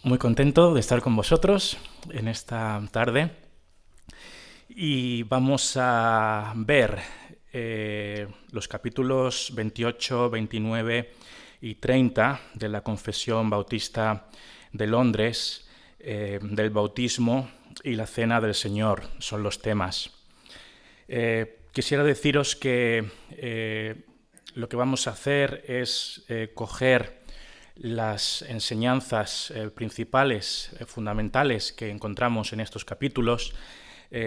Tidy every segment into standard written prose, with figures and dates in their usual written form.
Muy contento de estar con vosotros en esta tarde y vamos a ver los capítulos 28, 29 y 30 de la Confesión Bautista de Londres, del bautismo y la Cena del Señor, son los temas. Quisiera deciros que lo que vamos a hacer es coger las enseñanzas principales, fundamentales que encontramos en estos capítulos.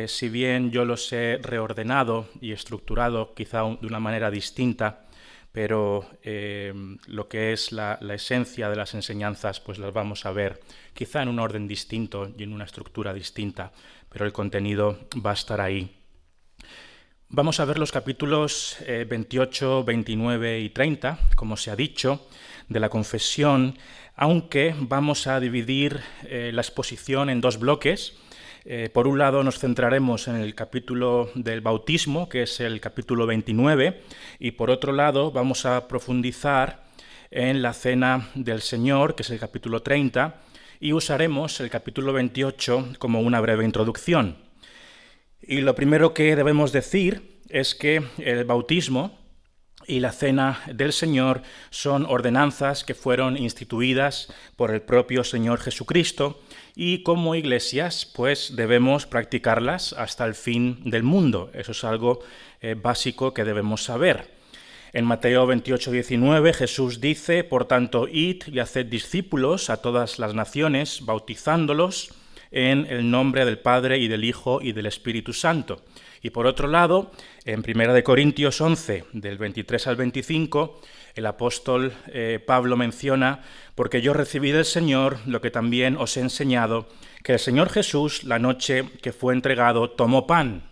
Si bien yo los he reordenado y estructurado quizá de una manera distinta, pero lo que es la esencia de las enseñanzas pues las vamos a ver quizá en un orden distinto y en una estructura distinta, pero el contenido va a estar ahí. Vamos a ver los capítulos 28, 29 y 30, como se ha dicho, de la confesión, aunque vamos a dividir la exposición en dos bloques. Por un lado nos centraremos en el capítulo del bautismo, que es el capítulo 29, y por otro lado vamos a profundizar en la Cena del Señor, que es el capítulo 30, y usaremos el capítulo 28 como una breve introducción. Y lo primero que debemos decir es que el bautismo y la Cena del Señor son ordenanzas que fueron instituidas por el propio Señor Jesucristo y como iglesias pues debemos practicarlas hasta el fin del mundo. Eso es algo básico que debemos saber. En Mateo 28, 19 Jesús dice: por tanto, id y haced discípulos a todas las naciones, bautizándolos en el nombre del Padre y del Hijo y del Espíritu Santo. Y por otro lado, en 1 Corintios 11, del 23 al 25, el apóstol Pablo menciona: porque yo recibí del Señor lo que también os he enseñado, que el Señor Jesús, la noche que fue entregado, tomó pan,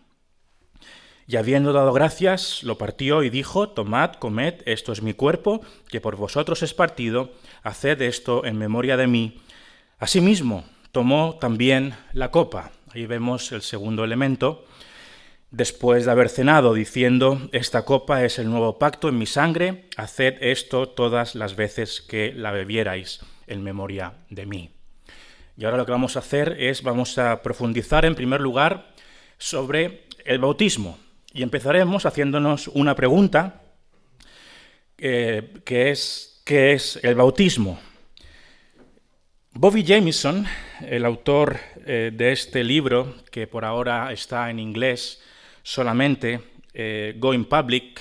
y habiendo dado gracias, lo partió y dijo: tomad, comed, esto es mi cuerpo, que por vosotros es partido, haced esto en memoria de mí. Asimismo, tomó también la copa. Ahí vemos el segundo elemento. Después de haber cenado, diciendo: esta copa es el nuevo pacto en mi sangre, haced esto todas las veces que la bebierais en memoria de mí. Y ahora lo que vamos a hacer es, vamos a profundizar en primer lugar sobre el bautismo. Y empezaremos haciéndonos una pregunta, que es: ¿qué es el bautismo? Bobby Jamieson, el autor de este libro, que por ahora está en inglés solamente, Going Public,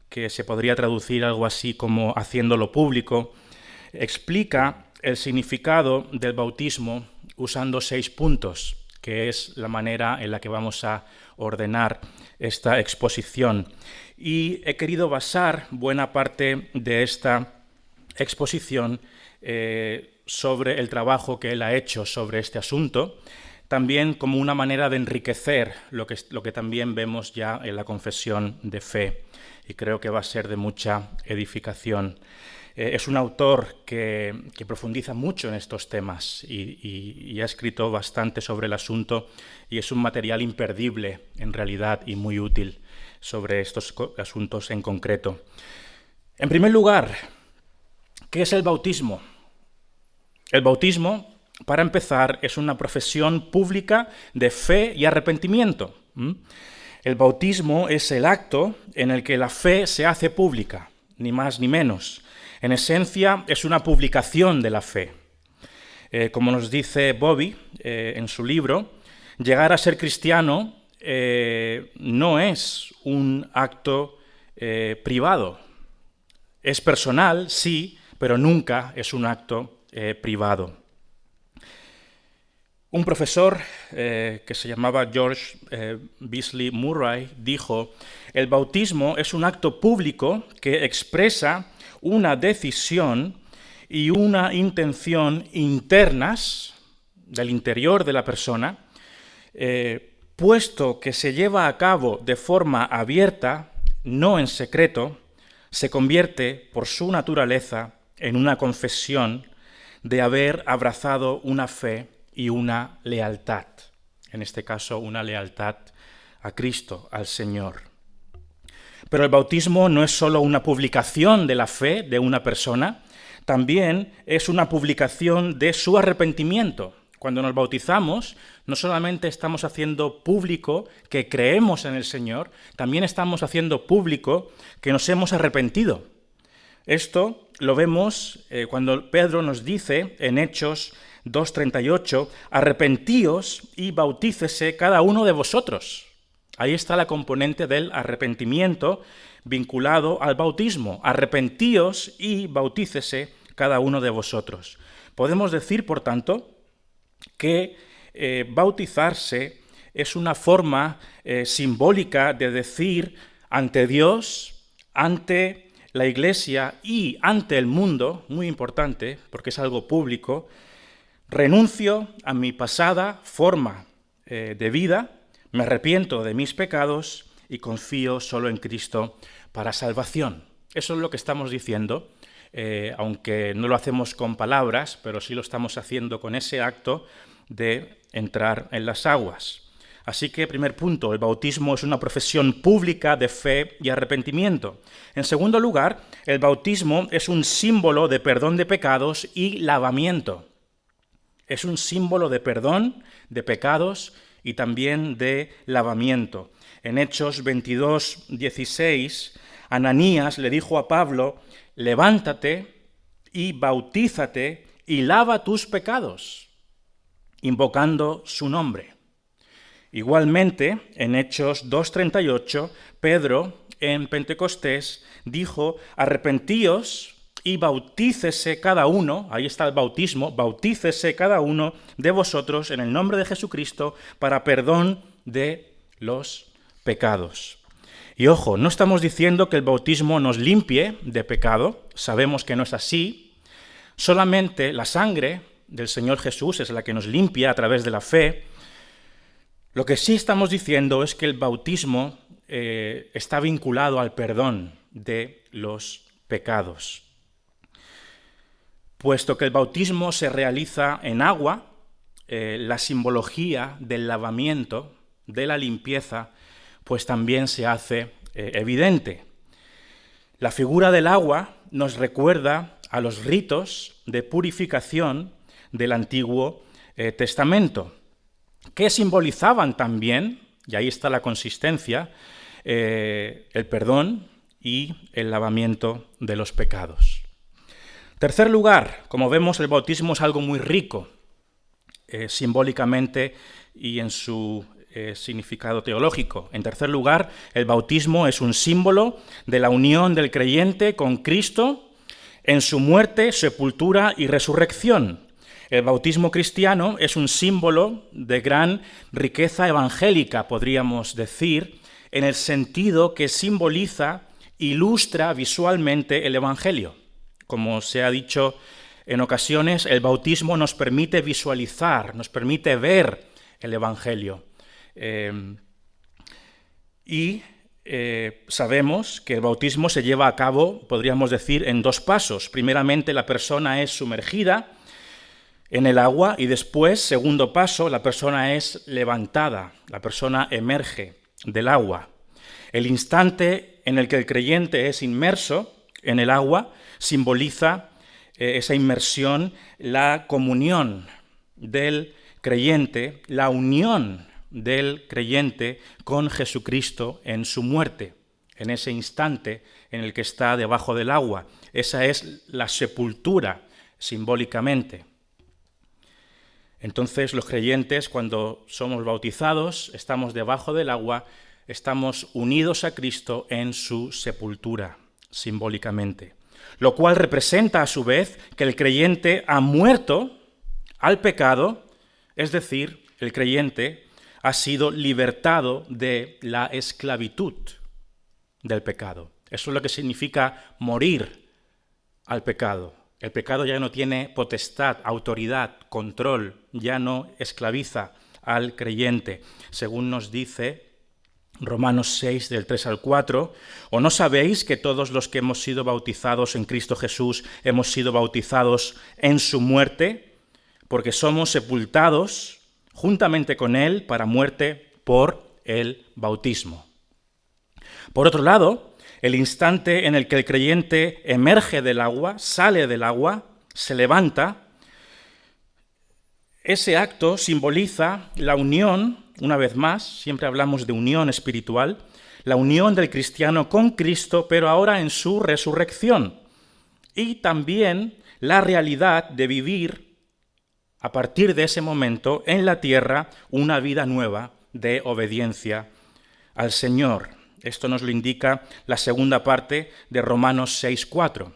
que se podría traducir algo así como haciéndolo público, explica el significado del bautismo usando 6 puntos, que es la manera en la que vamos a ordenar esta exposición. Y he querido basar buena parte de esta exposición sobre el trabajo que él ha hecho sobre este asunto, también como una manera de enriquecer lo que también vemos ya en la confesión de fe, y creo que va a ser de mucha edificación. Es un autor que profundiza mucho en estos temas y ha escrito bastante sobre el asunto, y es un material imperdible en realidad y muy útil sobre estos asuntos en concreto. En primer lugar, ¿qué es el bautismo? El bautismo, para empezar, es una profesión pública de fe y arrepentimiento. El bautismo es el acto en el que la fe se hace pública, ni más ni menos. En esencia, es una publicación de la fe. Como nos dice Bobby en su libro, llegar a ser cristiano no es un acto privado. Es personal, sí, pero nunca es un acto privado. Un profesor que se llamaba George Beasley Murray dijo: el bautismo es un acto público que expresa una decisión y una intención internas del interior de la persona, puesto que se lleva a cabo de forma abierta, no en secreto, se convierte por su naturaleza en una confesión de haber abrazado una fe y una lealtad, en este caso una lealtad a Cristo, al Señor. Pero el bautismo no es solo una publicación de la fe de una persona, también es una publicación de su arrepentimiento. Cuando nos bautizamos, no solamente estamos haciendo público que creemos en el Señor, también estamos haciendo público que nos hemos arrepentido. Esto lo vemos cuando Pedro nos dice en Hechos 2:38, arrepentíos y bautícese cada uno de vosotros. Ahí está la componente del arrepentimiento vinculado al bautismo. Arrepentíos y bautícese cada uno de vosotros. Podemos decir, por tanto, que bautizarse es una forma simbólica de decir ante Dios, ante la Iglesia y ante el mundo, muy importante, porque es algo público, renuncio a mi pasada forma de vida, me arrepiento de mis pecados y confío solo en Cristo para salvación. Eso es lo que estamos diciendo, aunque no lo hacemos con palabras, pero sí lo estamos haciendo con ese acto de entrar en las aguas. Así que, primer punto, el bautismo es una profesión pública de fe y arrepentimiento. En segundo lugar, el bautismo es un símbolo de perdón de pecados y lavamiento. Es un símbolo de perdón de pecados y también de lavamiento. En Hechos 22:16, Ananías le dijo a Pablo, levántate y bautízate y lava tus pecados, invocando su nombre. Igualmente, en Hechos 2:38, Pedro en Pentecostés dijo, arrepentíos y bautícese cada uno, ahí está el bautismo, bautícese cada uno de vosotros en el nombre de Jesucristo para perdón de los pecados. Y ojo, no estamos diciendo que el bautismo nos limpie de pecado, sabemos que no es así, solamente la sangre del Señor Jesús es la que nos limpia a través de la fe. Lo que sí estamos diciendo es que el bautismo está vinculado al perdón de los pecados. Puesto que el bautismo se realiza en agua, la simbología del lavamiento, de la limpieza, pues también se hace evidente. La figura del agua nos recuerda a los ritos de purificación del Antiguo Testamento, que simbolizaban también, y ahí está la consistencia, el perdón y el lavamiento de los pecados. Tercer lugar, como vemos, el bautismo es algo muy rico, simbólicamente y en su significado teológico. En tercer lugar, el bautismo es un símbolo de la unión del creyente con Cristo en su muerte, sepultura y resurrección. El bautismo cristiano es un símbolo de gran riqueza evangélica, podríamos decir, en el sentido que simboliza, ilustra visualmente el Evangelio. Como se ha dicho en ocasiones, el bautismo nos permite visualizar, nos permite ver el Evangelio. Sabemos que el bautismo se lleva a cabo, podríamos decir, en dos pasos. Primeramente, la persona es sumergida en el agua y después, segundo paso, la persona es levantada, la persona emerge del agua. El instante en el que el creyente es inmerso en el agua simboliza esa inmersión, la comunión del creyente, la unión del creyente con Jesucristo en su muerte, en ese instante en el que está debajo del agua. Esa es la sepultura, simbólicamente. Entonces, los creyentes, cuando somos bautizados, estamos debajo del agua, estamos unidos a Cristo en su sepultura, simbólicamente. Lo cual representa, a su vez, que el creyente ha muerto al pecado, es decir, el creyente ha sido libertado de la esclavitud del pecado. Eso es lo que significa morir al pecado. El pecado ya no tiene potestad, autoridad, control, ya no esclaviza al creyente. Según nos dice Romanos 6, del 3 al 4, ¿o no sabéis que todos los que hemos sido bautizados en Cristo Jesús hemos sido bautizados en su muerte? Porque somos sepultados juntamente con Él para muerte por el bautismo. Por otro lado, el instante en el que el creyente emerge del agua, sale del agua, se levanta, ese acto simboliza la unión, una vez más, siempre hablamos de unión espiritual, la unión del cristiano con Cristo, pero ahora en su resurrección. Y también la realidad de vivir, a partir de ese momento, en la tierra, una vida nueva de obediencia al Señor. Esto nos lo indica la segunda parte de Romanos 6:4,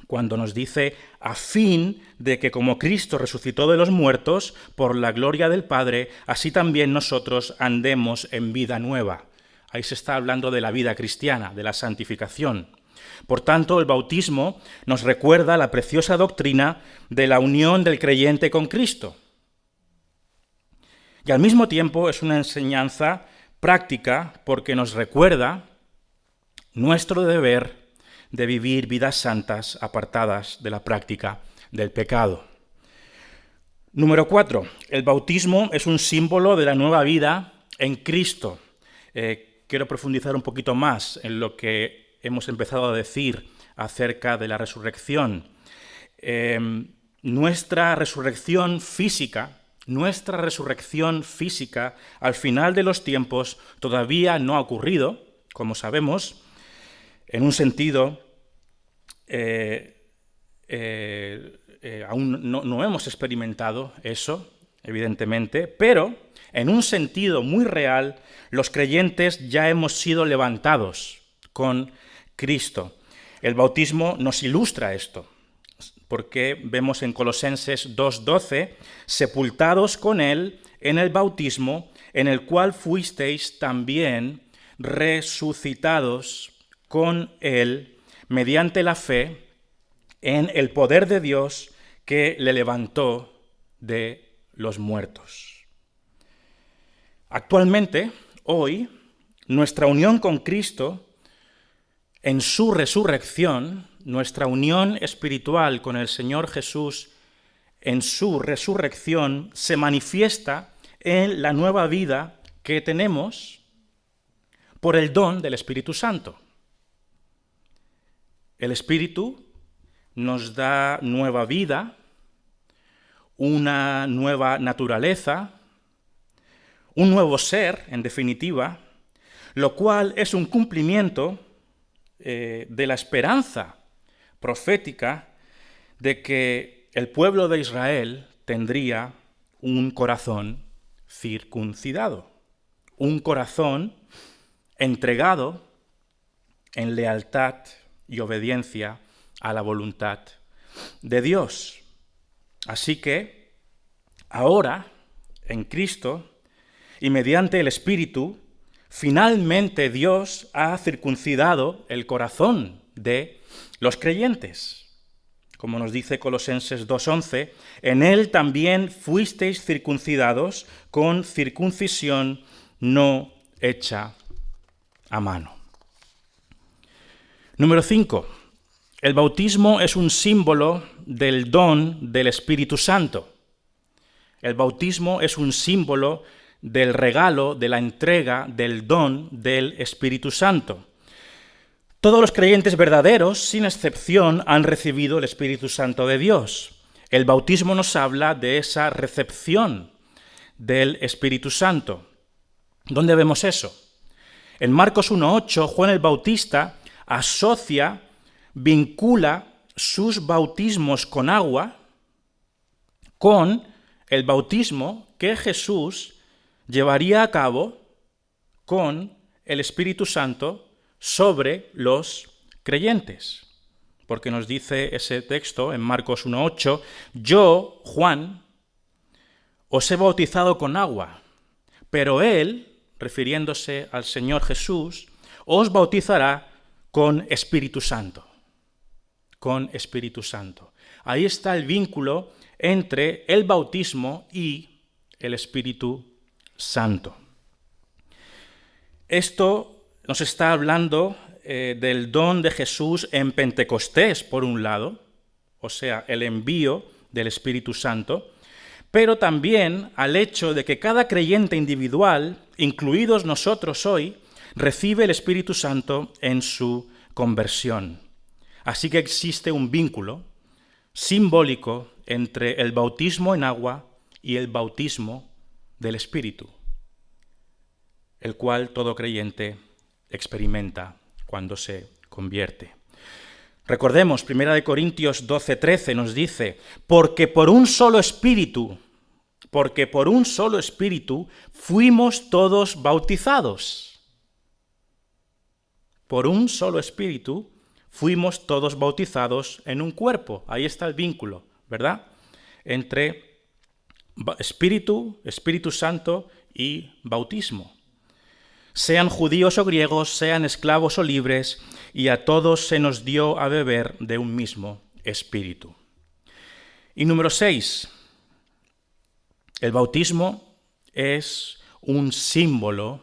cuando nos dice, a fin de que como Cristo resucitó de los muertos, por la gloria del Padre, así también nosotros andemos en vida nueva. Ahí se está hablando de la vida cristiana, de la santificación. Por tanto, el bautismo nos recuerda la preciosa doctrina de la unión del creyente con Cristo. Y al mismo tiempo es una enseñanza práctica porque nos recuerda nuestro deber de vivir vidas santas apartadas de la práctica del pecado. Número 4. El bautismo es un símbolo de la nueva vida en Cristo. Quiero profundizar un poquito más en lo que hemos empezado a decir acerca de la resurrección. Nuestra resurrección física al final de los tiempos todavía no ha ocurrido, como sabemos. En un sentido, aún no hemos experimentado eso, evidentemente, pero en un sentido muy real, los creyentes ya hemos sido levantados con Cristo. El bautismo nos ilustra esto, porque vemos en Colosenses 2:12, sepultados con Él en el bautismo, en el cual fuisteis también resucitados con Él mediante la fe en el poder de Dios que le levantó de los muertos. Actualmente, hoy, nuestra unión con Cristo en su resurrección, nuestra unión espiritual con el Señor Jesús en su resurrección se manifiesta en la nueva vida que tenemos por el don del Espíritu Santo. El Espíritu nos da nueva vida, una nueva naturaleza, un nuevo ser, en definitiva, lo cual es un cumplimiento de la esperanza profética de que el pueblo de Israel tendría un corazón circuncidado, un corazón entregado en lealtad y obediencia a la voluntad de Dios. Así que ahora, en Cristo y mediante el Espíritu, finalmente Dios ha circuncidado el corazón de los creyentes. Como nos dice Colosenses 2:11, en Él también fuisteis circuncidados con circuncisión no hecha a mano. Número 5. El bautismo es un símbolo del don del Espíritu Santo. El bautismo es un símbolo del regalo, de la entrega, del don del Espíritu Santo. Todos los creyentes verdaderos, sin excepción, han recibido el Espíritu Santo de Dios. El bautismo nos habla de esa recepción del Espíritu Santo. ¿Dónde vemos eso? En Marcos 1:8, Juan el Bautista vincula sus bautismos con agua con el bautismo que Jesús llevaría a cabo con el Espíritu Santo sobre los creyentes. Porque nos dice ese texto en Marcos 1:8, yo, Juan, os he bautizado con agua, pero Él, refiriéndose al Señor Jesús, os bautizará con Espíritu Santo. Con Espíritu Santo. Ahí está el vínculo entre el bautismo y el Espíritu Santo. Esto nos está hablando del don de Jesús en Pentecostés, por un lado, o sea, el envío del Espíritu Santo, pero también al hecho de que cada creyente individual, incluidos nosotros hoy, recibe el Espíritu Santo en su conversión. Así que existe un vínculo simbólico entre el bautismo en agua y el bautismo del Espíritu, el cual todo creyente experimenta cuando se convierte. Recordemos, 1 Corintios 12:13 nos dice, porque por un solo Espíritu fuimos todos bautizados. Por un solo Espíritu fuimos todos bautizados en un cuerpo. Ahí está el vínculo, ¿verdad? Entre Espíritu Santo y bautismo. Sean judíos o griegos, sean esclavos o libres, y a todos se nos dio a beber de un mismo Espíritu. Y número 6, el bautismo es un símbolo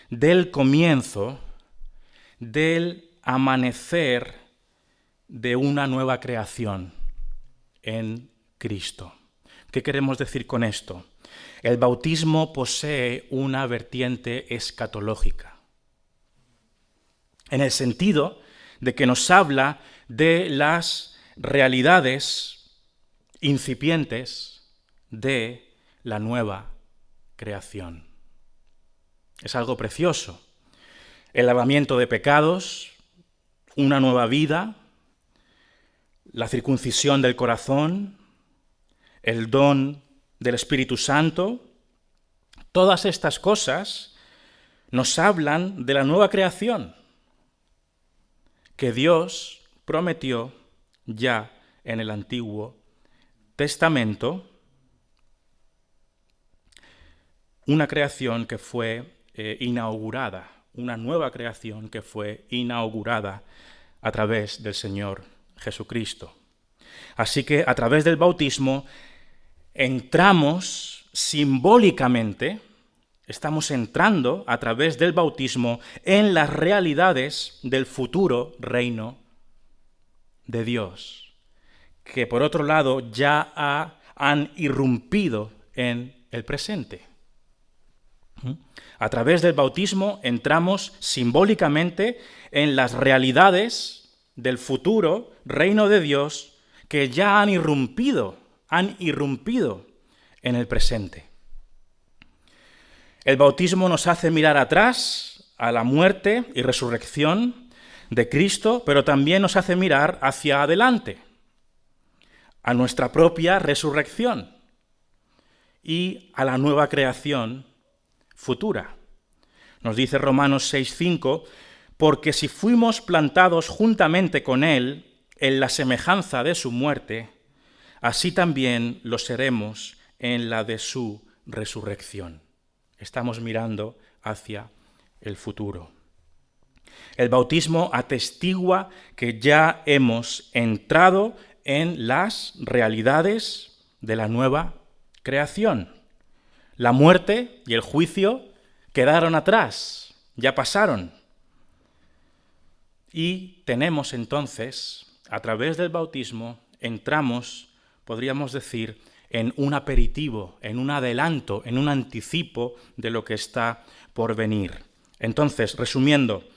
del comienzo, del amanecer de una nueva creación en Cristo. ¿Qué queremos decir con esto? El bautismo posee una vertiente escatológica, en el sentido de que nos habla de las realidades incipientes de la nueva creación. Es algo precioso. El lavamiento de pecados, una nueva vida, la circuncisión del corazón, el don del Espíritu Santo, todas estas cosas nos hablan de la nueva creación que Dios prometió ya en el Antiguo Testamento, una creación que fue inaugurada, una nueva creación que fue inaugurada a través del Señor Jesucristo. Así que a través del bautismo entramos simbólicamente, estamos entrando a través del bautismo en las realidades del futuro reino de Dios, que por otro lado ya han irrumpido en el presente. A través del bautismo entramos simbólicamente en las realidades del futuro reino de Dios que ya han irrumpido en el presente. El bautismo nos hace mirar atrás a la muerte y resurrección de Cristo, pero también nos hace mirar hacia adelante, a nuestra propia resurrección y a la nueva creación futura. Nos dice Romanos 6:5, porque si fuimos plantados juntamente con Él en la semejanza de su muerte, así también lo seremos en la de su resurrección. Estamos mirando hacia el futuro. El bautismo atestigua que ya hemos entrado en las realidades de la nueva creación. La muerte y el juicio quedaron atrás, ya pasaron. Y tenemos entonces, a través del bautismo, entramos, podríamos decir, en un aperitivo, en un adelanto, en un anticipo de lo que está por venir. Entonces, resumiendo,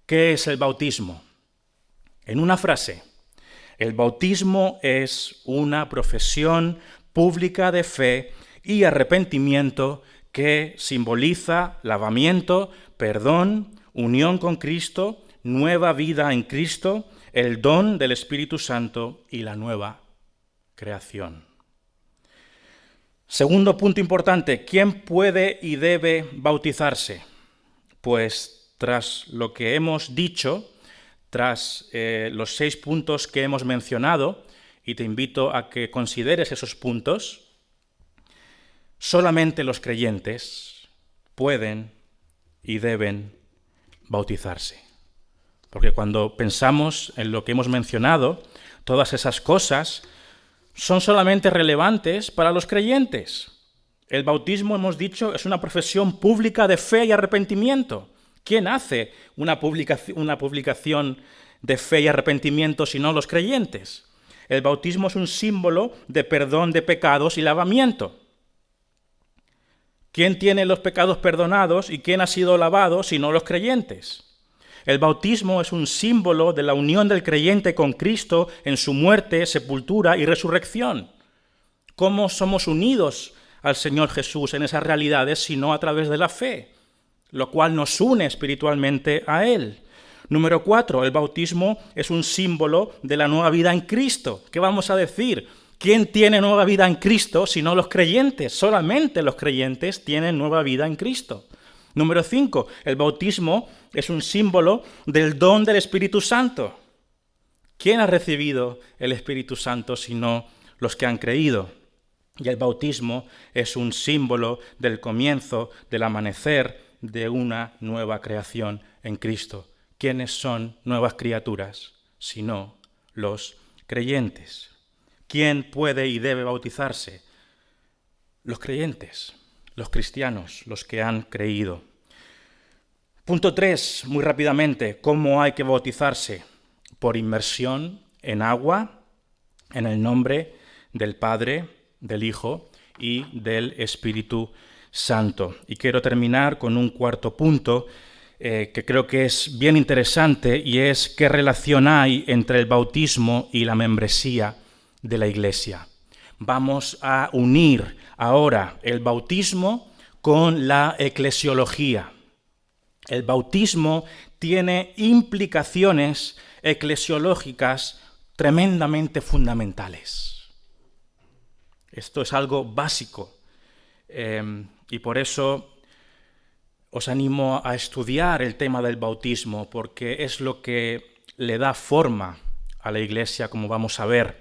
¿qué es el bautismo? En una frase, el bautismo es una profesión pública de fe y arrepentimiento que simboliza lavamiento, perdón, unión con Cristo, nueva vida en Cristo, el don del Espíritu Santo y la nueva creación. Segundo punto importante, ¿quién puede y debe bautizarse? Pues tras lo que hemos dicho, tras los 6 puntos que hemos mencionado, y te invito a que consideres esos puntos, solamente los creyentes pueden y deben bautizarse. Porque cuando pensamos en lo que hemos mencionado, todas esas cosas son solamente relevantes para los creyentes. El bautismo, hemos dicho, es una profesión pública de fe y arrepentimiento. ¿Quién hace una publicación de fe y arrepentimiento sino los creyentes? El bautismo es un símbolo de perdón de pecados y lavamiento. ¿Quién tiene los pecados perdonados y quién ha sido lavado sino los creyentes? El bautismo es un símbolo de la unión del creyente con Cristo en su muerte, sepultura y resurrección. ¿Cómo somos unidos al Señor Jesús en esas realidades sino a través de la fe? Lo cual nos une espiritualmente a Él. Número 4, el bautismo es un símbolo de la nueva vida en Cristo. ¿Qué vamos a decir? ¿Quién tiene nueva vida en Cristo sino los creyentes? Solamente los creyentes tienen nueva vida en Cristo. Número 5, el bautismo es un símbolo del don del Espíritu Santo. ¿Quién ha recibido el Espíritu Santo sino los que han creído? Y el bautismo es un símbolo del comienzo, del amanecer de una nueva creación en Cristo. ¿Quiénes son nuevas criaturas sino los creyentes? ¿Quién puede y debe bautizarse? Los creyentes, los cristianos, los que han creído. Punto 3, muy rápidamente, ¿cómo hay que bautizarse? Por inmersión en agua, en el nombre del Padre, del Hijo y del Espíritu Santo. Y quiero terminar con un cuarto punto que creo que es bien interesante, y es qué relación hay entre el bautismo y la membresía de la Iglesia. Vamos a unir ahora el bautismo con la eclesiología. El bautismo tiene implicaciones eclesiológicas tremendamente fundamentales. Esto es algo básico y por eso os animo a estudiar el tema del bautismo, porque es lo que le da forma a la Iglesia, como vamos a ver.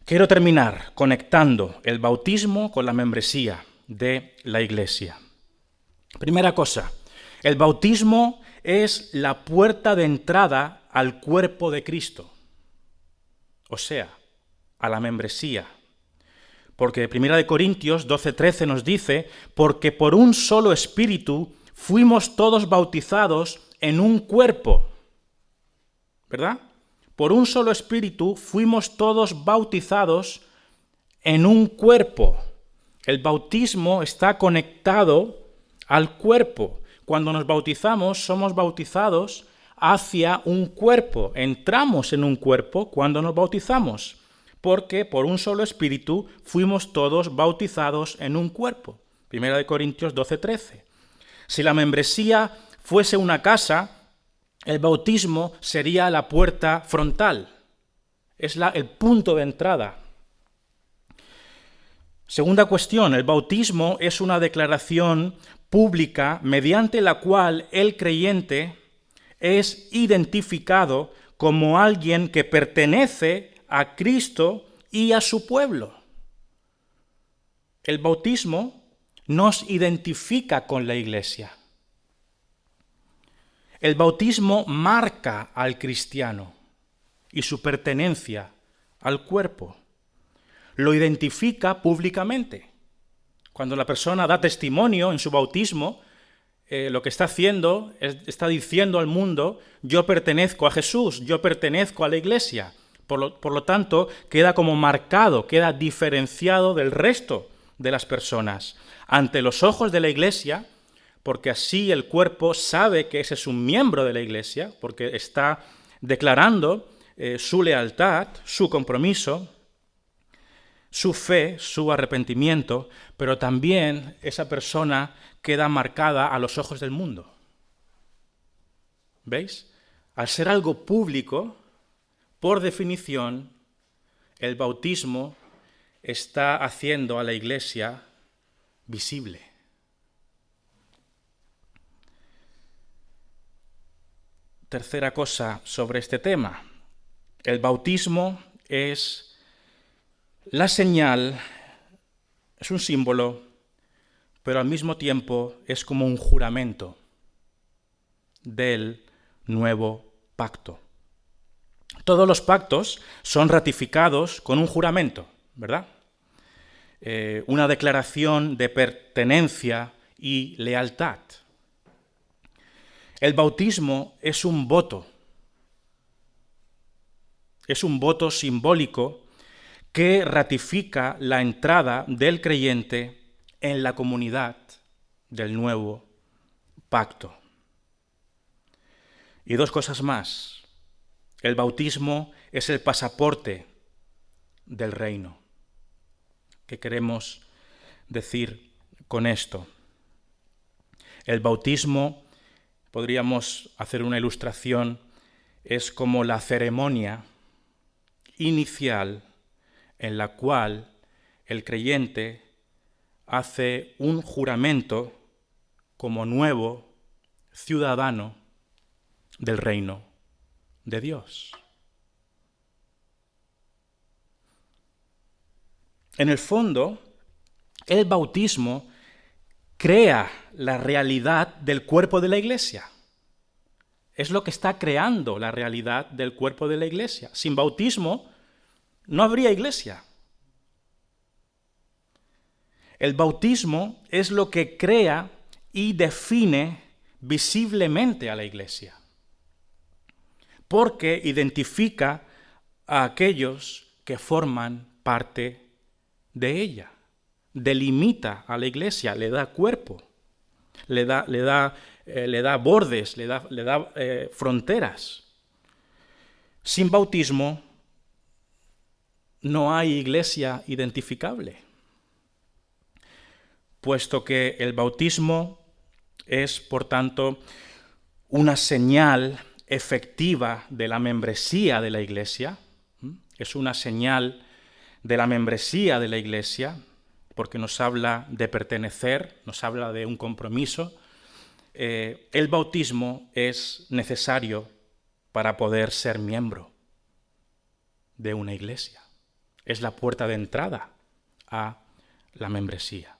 Quiero terminar conectando el bautismo con la membresía de la Iglesia. Primera cosa, el bautismo es la puerta de entrada al cuerpo de Cristo, o sea, a la membresía. Porque 1 Corintios 12:13 nos dice, porque por un solo espíritu fuimos todos bautizados en un cuerpo, ¿verdad? Por un solo espíritu fuimos todos bautizados en un cuerpo. El bautismo está conectado al cuerpo. Cuando nos bautizamos, somos bautizados hacia un cuerpo. Entramos en un cuerpo cuando nos bautizamos, porque por un solo espíritu fuimos todos bautizados en un cuerpo. 1 Corintios 12:13. Si la membresía fuese una casa, el bautismo sería la puerta frontal. Es el punto de entrada. Segunda cuestión, el bautismo es una declaración pública mediante la cual el creyente es identificado como alguien que pertenece a Cristo y a su pueblo. El bautismo nos identifica con la Iglesia. El bautismo marca al cristiano y su pertenencia al cuerpo. Lo identifica públicamente. Cuando la persona da testimonio en su bautismo, lo que está haciendo está diciendo al mundo, yo pertenezco a Jesús, yo pertenezco a la Iglesia. Por lo tanto, queda como marcado, queda diferenciado del resto de las personas ante los ojos de la Iglesia, porque así el cuerpo sabe que ese es un miembro de la Iglesia, porque está declarando su lealtad, su compromiso, su fe, su arrepentimiento, pero también esa persona queda marcada a los ojos del mundo. ¿Veis? Al ser algo público, por definición, el bautismo está haciendo a la Iglesia visible. Tercera cosa sobre este tema. El bautismo es la señal, es un símbolo, pero al mismo tiempo es como un juramento del nuevo pacto. Todos los pactos son ratificados con un juramento, ¿verdad? Una declaración de pertenencia y lealtad. El bautismo es un voto simbólico que ratifica la entrada del creyente en la comunidad del nuevo pacto. Y dos cosas más. El bautismo es el pasaporte del reino. ¿Qué queremos decir con esto? El bautismo, podríamos hacer una ilustración, es como la ceremonia inicial en la cual el creyente hace un juramento como nuevo ciudadano del reino de Dios. En el fondo, el bautismo crea la realidad del cuerpo de la iglesia. Es lo que está creando la realidad del cuerpo de la iglesia. Sin bautismo no habría iglesia. El bautismo es lo que crea y define visiblemente a la iglesia, porque identifica a aquellos que forman parte de ella, delimita a la iglesia, le da cuerpo, le da bordes, le da fronteras. Sin bautismo no hay iglesia identificable, puesto que el bautismo es, por tanto, una señal efectiva de la membresía de la iglesia, es una señal de la membresía de la iglesia, porque nos habla de pertenecer, nos habla de un compromiso. El bautismo es necesario para poder ser miembro de una iglesia. Es la puerta de entrada a la membresía.